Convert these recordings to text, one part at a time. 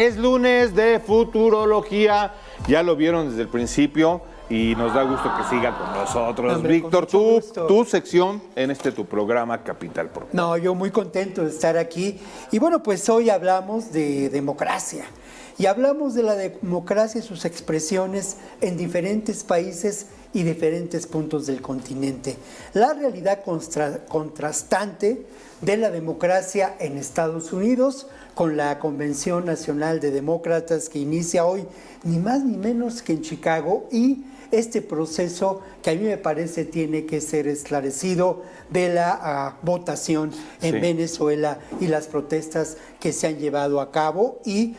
Es lunes de futurología, ya lo vieron desde el principio y nos da gusto que siga con nosotros. Hombre, Víctor, con tu sección en tu programa Capital Pro. No, yo muy contento de estar aquí. Y bueno, pues hoy hablamos de democracia. Y hablamos de la democracia y sus expresiones en diferentes países y diferentes puntos del continente. La realidad contrastante de la democracia en Estados Unidos con la Convención Nacional de Demócratas que inicia hoy, ni más ni menos que en Chicago, y este proceso que a mí me parece tiene que ser esclarecido de la votación en Venezuela y las protestas que se han llevado a cabo y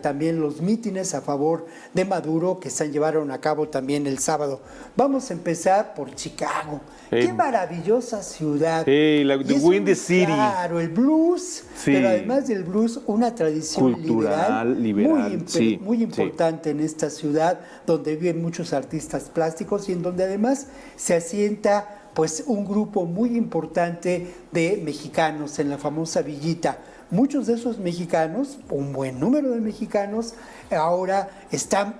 también los mítines a favor de Maduro que se llevaron a cabo también el sábado. Vamos a empezar por Chicago. Qué maravillosa ciudad. La Windy City. Claro, el blues, pero además del blues, una tradición cultural, liberal, muy importante en esta ciudad, donde viven muchos artistas plásticos y en donde además se asienta pues un grupo muy importante de mexicanos en la famosa Villita. Muchos de esos mexicanos, un buen número de mexicanos, ahora están,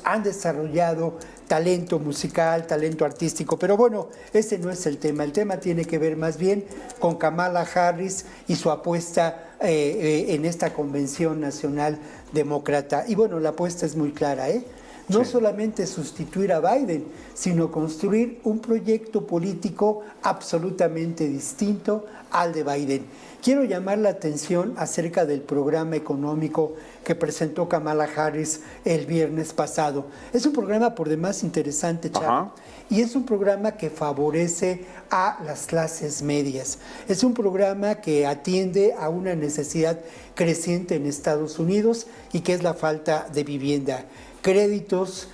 han desarrollado talento musical, talento artístico. Pero bueno, ese no es el tema. El tema tiene que ver más bien con Kamala Harris y su apuesta en esta Convención Nacional Demócrata. Y bueno, la apuesta es muy clara, No solamente sustituir a Biden, sino construir un proyecto político absolutamente distinto al de Biden. Quiero llamar la atención acerca del programa económico que presentó Kamala Harris el viernes pasado. Es un programa por demás interesante, Charo, y es un programa que favorece a las clases medias. Es un programa que atiende a una necesidad creciente en Estados Unidos y que es la falta de vivienda. Créditos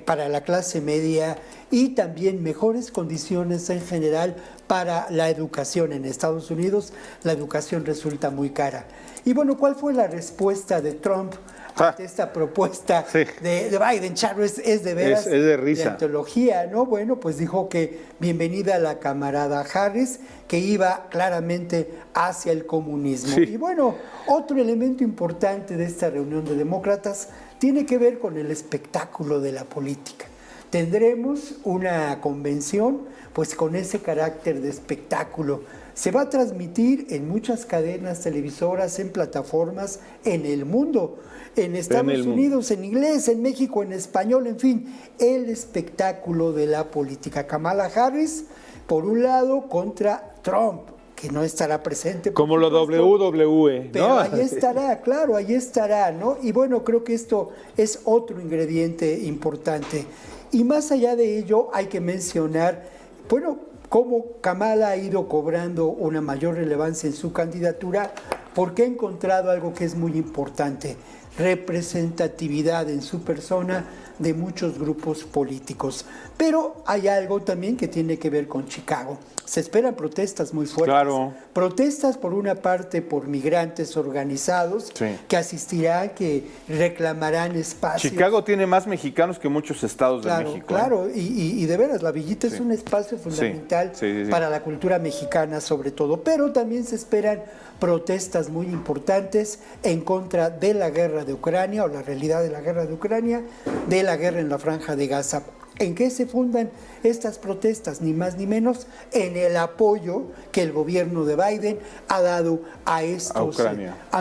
para la clase media y también mejores condiciones en general para la educación en Estados Unidos. La educación resulta muy cara. Y bueno, ¿cuál fue la respuesta de Trump ante esta propuesta de Biden? Charo, es de veras es de risa. De antología, ¿no? Bueno, pues dijo que bienvenida a la camarada Harris, que iba claramente hacia el comunismo. Sí. Y bueno, otro elemento importante de esta reunión de demócratas tiene que ver con el espectáculo de la política. Tendremos una convención pues con ese carácter de espectáculo. Se va a transmitir en muchas cadenas televisoras, en plataformas en el mundo, en Estados Unidos, en inglés, en México, en español, en fin, el espectáculo de la política. Kamala Harris, por un lado, contra Trump, que no estará presente. Como lo WWE, ¿no? Pero ahí estará, claro, ahí estará, ¿no? Y bueno, creo que esto es otro ingrediente importante. Y más allá de ello, hay que mencionar, bueno, cómo Kamala ha ido cobrando una mayor relevancia en su candidatura, porque ha encontrado algo que es muy importante: representatividad en su persona de muchos grupos políticos. Pero hay algo también que tiene que ver con Chicago. Se esperan protestas muy fuertes. Claro. Protestas por una parte por migrantes organizados que asistirán, que reclamarán espacios. Chicago tiene más mexicanos que muchos estados de México. Claro, y de veras, la Villita es un espacio fundamental para la cultura mexicana sobre todo. Pero también se esperan protestas muy importantes en contra de la guerra de Ucrania, o la realidad de la guerra de Ucrania, de la guerra en la Franja de Gaza. ¿En qué se fundan estas protestas? Ni más ni menos en el apoyo que el gobierno de Biden ha dado a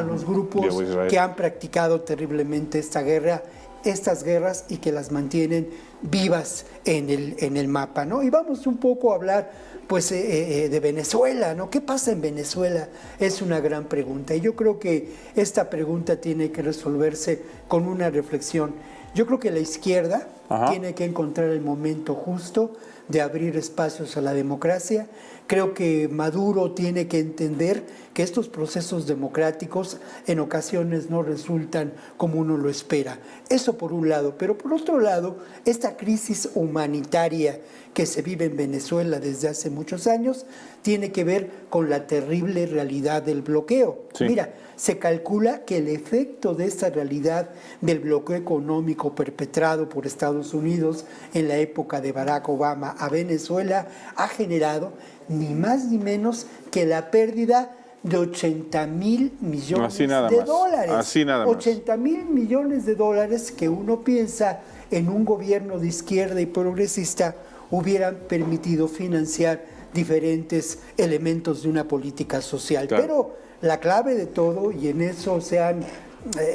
los grupos que han practicado terriblemente estas guerras y que las mantienen vivas en el mapa, ¿no? Y vamos un poco a hablar pues de Venezuela, ¿no? ¿Qué pasa en Venezuela? Es una gran pregunta, y yo creo que esta pregunta tiene que resolverse con una reflexión. Yo creo que la izquierda tiene que encontrar el momento justo de abrir espacios a la democracia. Creo que Maduro tiene que entender que estos procesos democráticos en ocasiones no resultan como uno lo espera. Eso por un lado, pero por otro lado, esta crisis humanitaria que se vive en Venezuela desde hace muchos años tiene que ver con la terrible realidad del bloqueo. Mira, se calcula que el efecto de esta realidad del bloqueo económico perpetrado por Estados Unidos en la época de Barack Obama a Venezuela ha generado ni más ni menos que la pérdida de 80,000 millones Así nada de más, dólares. así nada más. 80,000 millones de dólares que uno piensa en un gobierno de izquierda y progresista hubieran permitido financiar diferentes elementos de una política social. Claro. Pero la clave de todo, y en eso se han,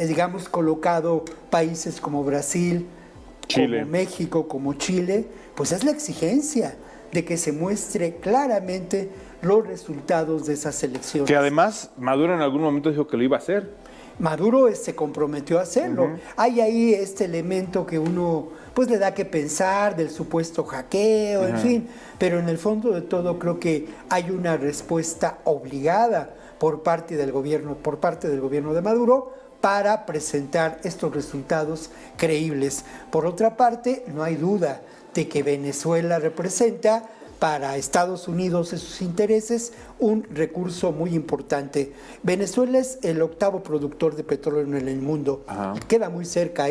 digamos, colocado países como Brasil, Chile, como México, como Chile, pues es la exigencia de que se muestre claramente los resultados de esas elecciones. que además Maduro en algún momento dijo que lo iba a hacer. Maduro se comprometió a hacerlo. Hay ahí este elemento que uno pues le da que pensar del supuesto hackeo, en fin, pero en el fondo de todo creo que hay una respuesta obligada por parte del gobierno de Maduro para presentar estos resultados creíbles. Por otra parte, no hay duda de que Venezuela representa para Estados Unidos y sus intereses un recurso muy importante. Venezuela es el 8º productor de petróleo en el mundo. Ajá. Queda muy cerca,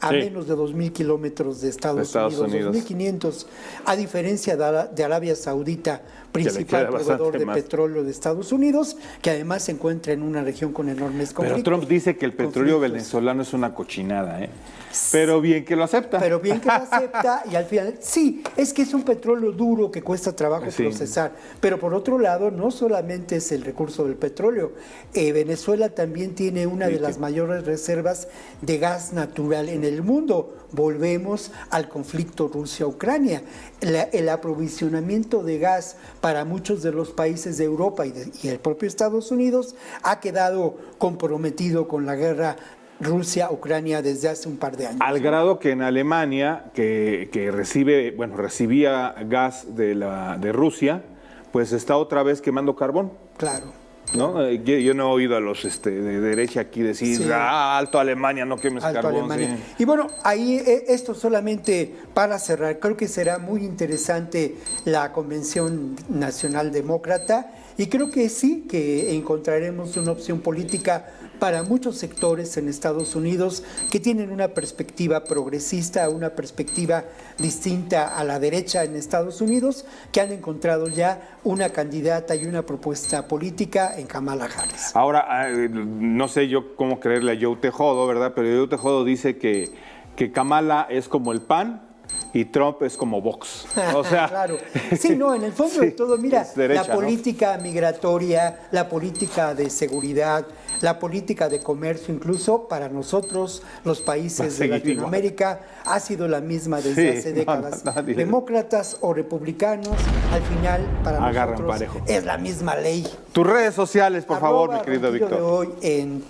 a Sí. menos de 2,000 kilómetros de Estados Unidos, 2,500, a diferencia de Arabia Saudita, principal queda proveedor bastante de más. petróleo de Estados Unidos, que además se encuentra en una región con enormes conflictos. Pero Trump dice que el petróleo conflictos. venezolano es una cochinada, ¿eh? Pero bien que lo acepta. Pero bien que lo acepta y al final, sí, es que es un petróleo duro que cuesta trabajo Sí. procesar. Pero por otro lado, no solamente es el recurso del petróleo. Venezuela también tiene una de las mayores reservas de gas natural en el mundo. Volvemos al conflicto Rusia-Ucrania. El aprovisionamiento de gas para muchos de los países de Europa y el propio Estados Unidos ha quedado comprometido con la guerra Rusia-Ucrania desde hace un par de años. Al grado que en Alemania, que recibía gas de Rusia, pues está otra vez quemando carbón. Claro. ¿No? Yo no he oído a los de derecha aquí decir, Sí. Alto Alemania, no quemes Alto carbón. Alemania. Sí. Y bueno, ahí esto solamente para cerrar, creo que será muy interesante la Convención Nacional Demócrata y creo que sí, que encontraremos una opción política para muchos sectores en Estados Unidos que tienen una perspectiva progresista, una perspectiva distinta a la derecha en Estados Unidos, que han encontrado ya una candidata y una propuesta política en Kamala Harris. Ahora, no sé yo cómo creerle a Joe Tejodo, ¿verdad? Pero Joe Tejodo dice que Kamala es como el PAN y Trump es como Vox. O sea, claro. Sí, no, en el fondo de todo, mira, es derecha, la política migratoria, la política de seguridad, la política de comercio, incluso para nosotros, los países de Latinoamérica, ha sido la misma desde hace décadas. Demócratas o republicanos, al final, para agarran nosotros parejo. es la misma ley. Tus redes sociales, por favor, mi querido Ronquillo Víctor. de hoy en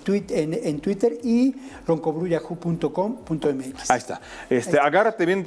Twitter y roncobruyahoo.com.mx. Ahí está. Agárrate bien